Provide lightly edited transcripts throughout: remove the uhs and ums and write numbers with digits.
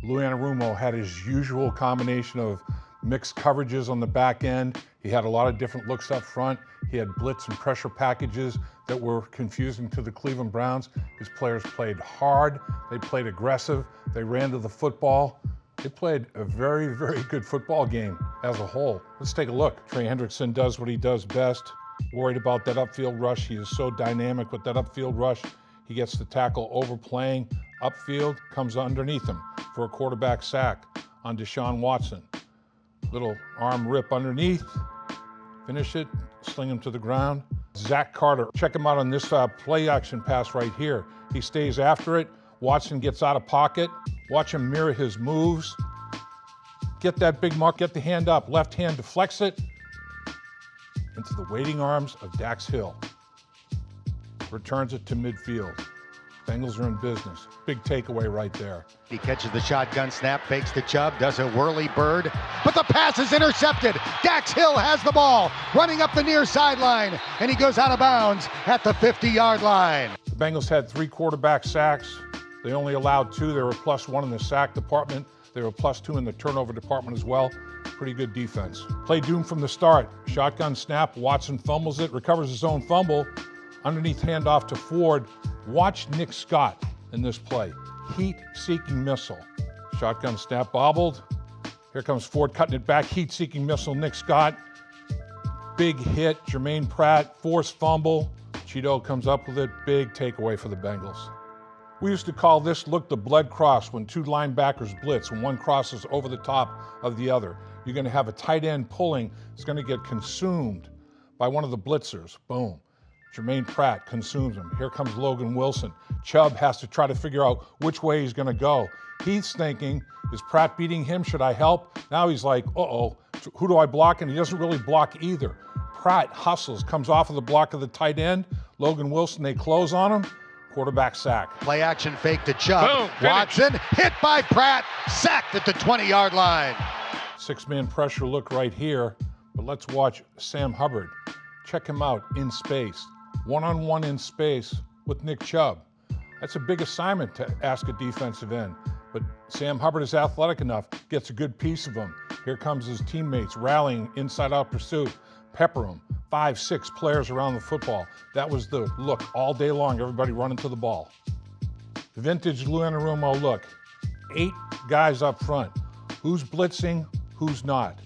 Lou Anarumo had his usual combination of mixed coverages on the back end. He had a lot of different looks up front. He had blitz and pressure packages that were confusing to the Cleveland Browns. His players played hard. They played aggressive. They ran to the football. They played a very, very good football game as a whole. Let's take a look. Trey Hendrickson does what he does best. Worried about that upfield rush. He is so dynamic with that upfield rush. He gets the tackle overplaying upfield, comes underneath him for a quarterback sack on Deshaun Watson. Little arm rip underneath, finish it, sling him to the ground. Zach Carter, check him out on this play action pass right here. He stays after it. Watson gets out of pocket. Watch him mirror his moves. Get that big mark, get the hand up, left hand deflects it into the waiting arms of Dax Hill. Returns it to midfield. Bengals are in business. Big takeaway right there. He catches the shotgun snap, fakes to Chubb, does a whirly bird, but the pass is intercepted. Dax Hill has the ball, running up the near sideline, and he goes out of bounds at the 50-yard line. The Bengals had 3 quarterback sacks. They only allowed 2. They were +1 in the sack department. They were +2 in the turnover department as well. Pretty good defense. Play doomed from the start. Shotgun snap, Watson fumbles it, recovers his own fumble. Underneath handoff to Ford. Watch Nick Scott in this play. Heat-seeking missile. Shotgun snap bobbled. Here comes Ford cutting it back. Heat-seeking missile, Nick Scott. Big hit, Jermaine Pratt, forced fumble. Cheeto comes up with it. Big takeaway for the Bengals. We used to call this look the blood cross when 2 linebackers blitz and one crosses over the top of the other. You're going to have a tight end pulling. It's going to get consumed by one of the blitzers. Boom. Jermaine Pratt consumes him. Here comes Logan Wilson. Chubb has to try to figure out which way he's going to go. He's thinking, is Pratt beating him? Should I help? Now he's like, uh-oh, who do I block? And he doesn't really block either. Pratt hustles, comes off of the block of the tight end. Logan Wilson, they close on him. Quarterback sack. Play action fake to Chubb. Boom, Watson hit by Pratt, sacked at the 20-yard line. 6-man pressure look right here, but let's watch Sam Hubbard. Check him out in space. One-on-one in space with Nick Chubb. That's a big assignment to ask a defensive end, but Sam Hubbard is athletic enough, gets a good piece of him. Here comes his teammates rallying inside-out pursuit. Pepper him. 5, 6 players around the football. That was the look all day long, everybody running to the ball. The vintage Lou Anarumo look. 8 guys up front. Who's blitzing, who's not.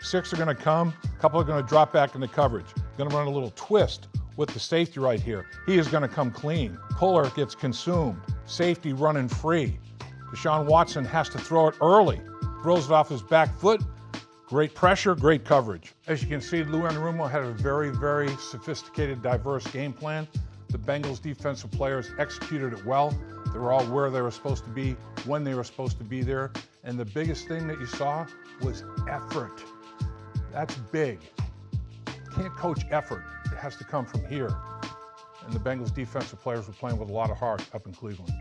6 are gonna come, a couple are gonna drop back into coverage. Gonna run a little twist with the safety right here. He is gonna come clean. Puller gets consumed. Safety running free. Deshaun Watson has to throw it early. Throws it off his back foot. Great pressure, great coverage. As you can see, Lou Anarumo had a very, very sophisticated, diverse game plan. The Bengals defensive players executed it well. They were all where they were supposed to be, when they were supposed to be there. And the biggest thing that you saw was effort. That's big. Can't coach effort. It has to come from here. And the Bengals defensive players were playing with a lot of heart up in Cleveland.